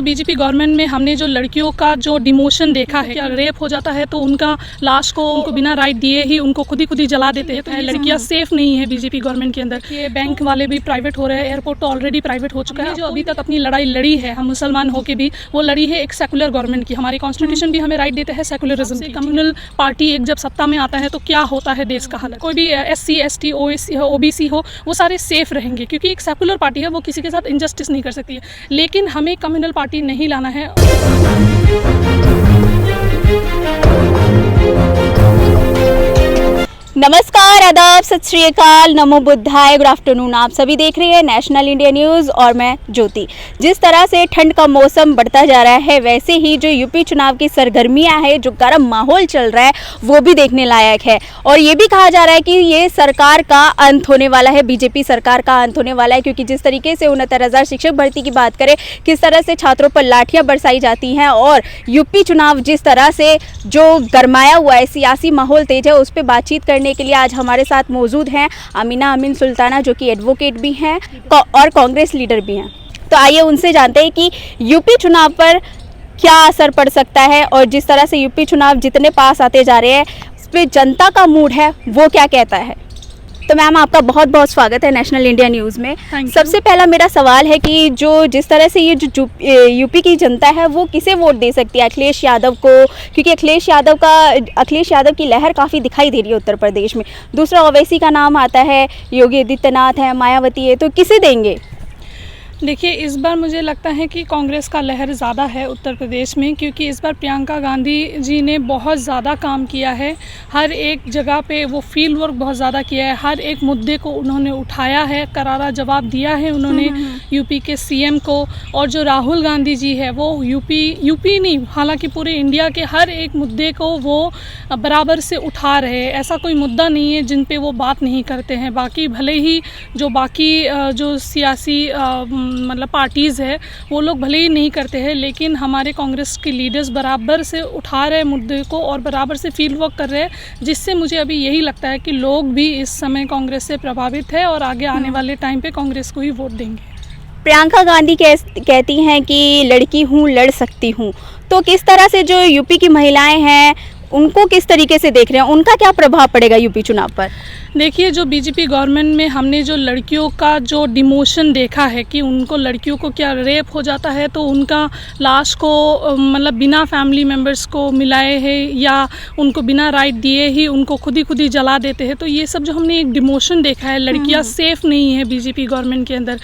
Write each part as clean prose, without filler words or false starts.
BJP government में हमने जो लड़कियों का जो डिमोशन देखा है, क्या रेप हो जाता है तो उनका लाश को उनको बिना राइट दिए ही उनको खुद ही जला देते हैं। तो ये लड़कियां सेफ नहीं है बीजेपी गवर्नमेंट के अंदर। ये बैंक वाले भी प्राइवेट हो रहे हैं, एयरपोर्ट तो ऑलरेडी प्राइवेट हो चुका है। जो अभी तक अपनी लड़ाई लड़ी है, हम मुसलमान होके भी वो लड़ी है एक सेकुलर गवर्नमेंट की। हमारी कॉन्स्टिट्यूशन भी हमें राइट देता है सेकुलरिज्म की। कम्युनल पार्टी एक जब सत्ता में आता है तो क्या होता है देश का हालत। कोई भी SC ST OBC हो, वो सारे सेफ रहेंगे क्योंकि एक सेकुलर पार्टी है, वो किसी के साथ इनजस्टिस नहीं कर सकती है। लेकिन हमें कम्युनल पार्टी नहीं लाना है। नमस्कार, आदाब, सत श्री अकाल, नमो बुद्धाय, गुड आफ्टरनून। आप सभी देख रहे हैं नेशनल इंडिया न्यूज़ और मैं ज्योति। जिस तरह से ठंड का मौसम बढ़ता जा रहा है, वैसे ही जो यूपी चुनाव की सरगर्मियां हैं, जो गर्म माहौल चल रहा है, वो भी देखने लायक है। और ये भी कहा जा रहा है कि ये सरकार का अंत होने वाला है, बीजेपी सरकार का अंत होने वाला है, क्योंकि जिस तरीके से 69,000 शिक्षक भर्ती की बात करें, किस तरह से छात्रों पर लाठियाँ बरसाई जाती हैं, और यूपी चुनाव जिस तरह से जो गरमाया हुआ है, सियासी माहौल तेज है, उस पर बातचीत करने के लिए आज हमारे साथ मौजूद हैं अमीना अमीन सुल्ताना, जो कि एडवोकेट भी हैं और कांग्रेस लीडर भी हैं। तो आइए उनसे जानते हैं कि यूपी चुनाव पर क्या असर पड़ सकता है, और जिस तरह से यूपी चुनाव जितने पास आते जा रहे हैं, उस पर जनता का मूड है वो क्या कहता है। तो मैम, आपका बहुत बहुत स्वागत है नेशनल इंडिया न्यूज़ में। सबसे पहला मेरा सवाल है कि जिस तरह से ये जो यूपी की जनता है, वो किसे वोट दे सकती है? अखिलेश यादव को, क्योंकि अखिलेश यादव की लहर काफ़ी दिखाई दे रही है उत्तर प्रदेश में। दूसरा ओवैसी का नाम आता है, योगी आदित्यनाथ है, मायावती है, तो किसे देंगे? देखिए, इस बार मुझे लगता है कि कांग्रेस का लहर ज़्यादा है उत्तर प्रदेश में, क्योंकि इस बार प्रियंका गांधी जी ने बहुत ज़्यादा काम किया है। हर एक जगह पे वो फील्ड वर्क बहुत ज़्यादा किया है, हर एक मुद्दे को उन्होंने उठाया है, करारा जवाब दिया है उन्होंने यूपी के CM को। और जो राहुल गांधी जी है, वो यूपी नहीं, हालांकि पूरे इंडिया के हर एक मुद्दे को वो बराबर से उठा रहे हैं। ऐसा कोई मुद्दा नहीं है जिन पे वो बात नहीं करते हैं। बाकी भले ही जो सियासी मतलब पार्टीज़ है, वो लोग भले ही नहीं करते हैं, लेकिन हमारे कांग्रेस के लीडर्स बराबर से उठा रहे मुद्दे को और बराबर से फील्ड वर्क कर रहे हैं, जिससे मुझे अभी यही लगता है कि लोग भी इस समय कांग्रेस से प्रभावित है और आगे आने वाले टाइम पे कांग्रेस को ही वोट देंगे। प्रियंका गांधी कहती हैं कि लड़की हूँ, लड़ सकती हूँ, तो किस तरह से जो यूपी की महिलाएं हैं, उनको किस तरीके से देख रहे हैं, उनका क्या प्रभाव पड़ेगा यूपी चुनाव पर? देखिए, जो बीजेपी गवर्नमेंट में हमने जो लड़कियों का जो डिमोशन देखा है कि उनको लड़कियों को क्या रेप हो जाता है तो उनका लाश को मतलब बिना फैमिली मेम्बर्स को मिलाए हैं या उनको बिना राइट दिए ही उनको खुद ही जला देते हैं। तो ये सब जो हमने एक डिमोशन देखा है, लड़कियां सेफ नहीं है बीजेपी गवर्नमेंट के अंदर।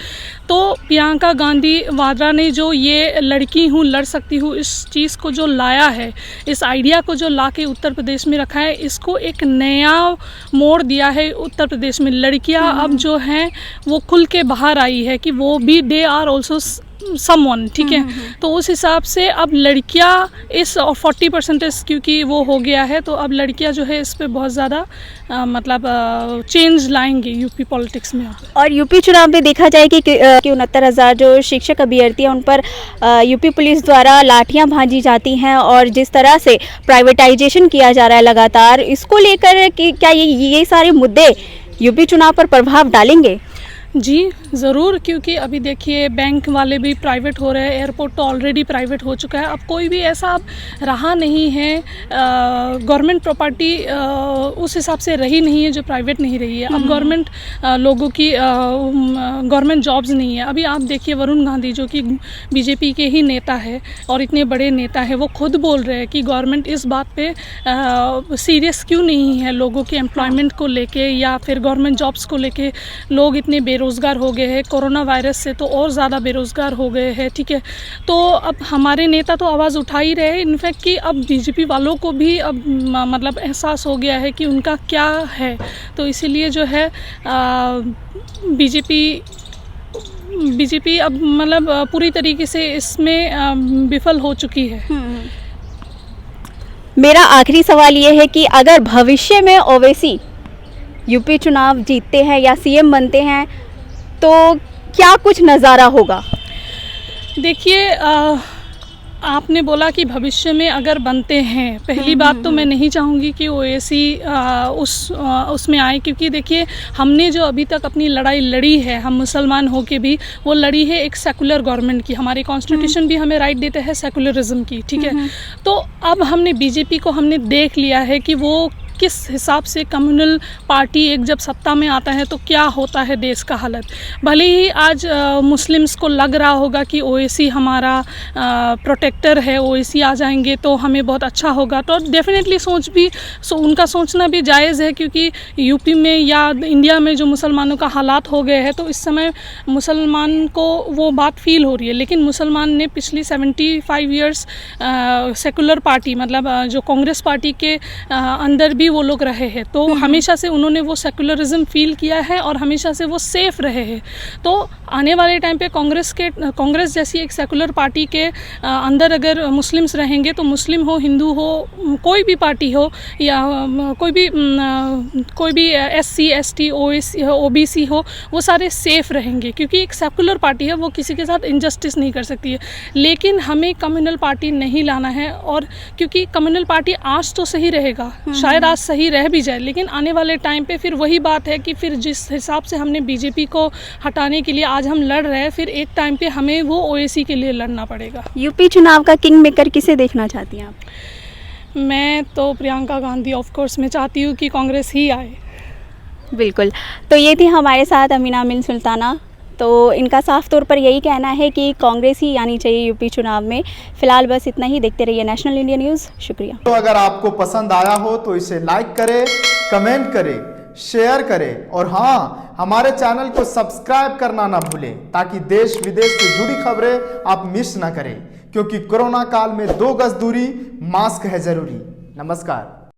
तो प्रियंका गांधी वाड्रा ने जो ये लड़की हूँ, लड़ सकती हूँ, इस चीज़ को जो लाया है, इस आइडिया को जो ला के उत्तर प्रदेश में रखा है, इसको एक नया मोड़ दिया है उत्तर प्रदेश में। लड़कियां अब जो हैं वो खुल के बाहर आई है कि वो भी दे आर ऑल्सो समवन, ठीक है। तो उस हिसाब से अब लड़कियां इस 40% क्योंकि वो हो गया है, तो अब लड़कियां जो है इस पे बहुत ज़्यादा मतलब चेंज लाएंगी यूपी पॉलिटिक्स में। और यूपी चुनाव में देखा जाए कि 69,000 जो शिक्षक अभ्यर्थी हैं, उन पर यूपी पुलिस द्वारा लाठियां भांजी जाती हैं, और जिस तरह से प्राइवेटाइजेशन किया जा रहा है लगातार, इसको लेकर कि क्या ये सारे मुद्दे यूपी चुनाव पर प्रभाव डालेंगे? जी ज़रूर, क्योंकि अभी देखिए बैंक वाले भी प्राइवेट हो रहे हैं, एयरपोर्ट तो ऑलरेडी प्राइवेट हो चुका है। अब कोई भी ऐसा अब रहा नहीं है, गवर्नमेंट प्रॉपर्टी उस हिसाब से रही नहीं है जो प्राइवेट नहीं रही है। अब गवर्नमेंट लोगों की गवर्नमेंट जॉब्स नहीं है। अभी आप देखिए, वरुण गांधी जो कि बीजेपी के ही नेता है और इतने बड़े नेता है, वो खुद बोल रहे हैं कि गवर्नमेंट इस बात पे सीरियस क्यों नहीं है लोगों के एम्प्लॉयमेंट को लेके या फिर गवर्नमेंट जॉब्स को लेके। लोग इतने बेरोज़गार हो गए हैं, कोरोना वायरस से तो और ज़्यादा बेरोज़गार हो गए हैं, ठीक है। तो अब हमारे नेता तो आवाज़ उठा ही रहे हैं, इनफैक्ट कि अब बीजेपी वालों को भी अब मतलब एहसास हो गया है कि उनका क्या है। तो इसीलिए जो है बीजेपी अब मतलब पूरी तरीके से इसमें विफल हो चुकी है। मेरा आखिरी सवाल ये है कि अगर भविष्य में ओवैसी यूपी चुनाव जीतते हैं या CM बनते हैं, तो क्या कुछ नज़ारा होगा? देखिए, आपने बोला कि भविष्य में अगर बनते हैं, पहली बात तो मैं नहीं चाहूँगी कि ओवैसी उसमें आए, क्योंकि देखिए हमने जो अभी तक अपनी लड़ाई लड़ी है, हम मुसलमान होके भी वो लड़ी है एक सेकुलर गवर्नमेंट की। हमारी कॉन्स्टिट्यूशन भी हमें राइट देते हैं सेकुलरिज्म की, ठीक है। तो अब हमने बीजेपी को हमने देख लिया है कि वो किस हिसाब से कम्युनल पार्टी एक जब सत्ता में आता है तो क्या होता है देश का हालत। भले ही आज मुस्लिम्स को लग रहा होगा कि ओवैसी हमारा प्रोटेक्टर है, ओवैसी आ जाएंगे तो हमें बहुत अच्छा होगा, तो डेफिनेटली उनका सोचना भी जायज़ है, क्योंकि यूपी में या इंडिया में जो मुसलमानों का हालात हो गए हैं तो इस समय मुसलमान को वो बात फील हो रही है। लेकिन मुसलमान ने पिछली 75 ईयर्स सेकुलर पार्टी मतलब जो कांग्रेस पार्टी के अंदर भी वो लोग रहे हैं, तो हमेशा से उन्होंने वो सेकुलरिज्म फील किया है और हमेशा से वो सेफ रहे हैं। तो आने वाले टाइम पे कांग्रेस जैसी एक सेकुलर पार्टी के अंदर अगर मुस्लिम्स रहेंगे तो मुस्लिम हो, हिंदू हो, कोई भी पार्टी हो या कोई भी SC ST OBC हो, वो सारे सेफ रहेंगे, क्योंकि एक सेकुलर पार्टी है, वो किसी के साथ इनजस्टिस नहीं कर सकती है। लेकिन हमें कम्युनल पार्टी नहीं लाना है, और क्योंकि कम्युनल पार्टी आज तो सही रहेगा, शायद आज सही रह भी जाए, लेकिन आने वाले टाइम पे फिर वही बात है कि फिर जिस हिसाब से हमने बीजेपी को हटाने के लिए आज हम लड़ रहे हैं, फिर एक टाइम पे हमें वो ओवैसी के लिए लड़ना पड़ेगा। यूपी चुनाव का किंग मेकर किसे देखना चाहती हैं आप? मैं तो प्रियंका गांधी ऑफ कोर्स मैं चाहती हूँ कि कांग्रेस ही आए। बिल्कुल। तो ये थी हमारे साथ अमीना मिन सुल्ताना। तो इनका साफ तौर पर यही कहना है कि कांग्रेस ही आनी चाहिए यूपी चुनाव में। फिलहाल बस इतना ही। देखते रहिए नेशनल इंडिया न्यूज़। शुक्रिया। तो अगर आपको पसंद आया हो तो इसे लाइक करें, कमेंट करें, शेयर करें और हाँ, हमारे चैनल को सब्सक्राइब करना ना भूलें, ताकि देश विदेश से जुड़ी खबरें आप मिस ना करें, क्योंकि कोरोना काल में 2 गज दूरी, मास्क है जरूरी। नमस्कार।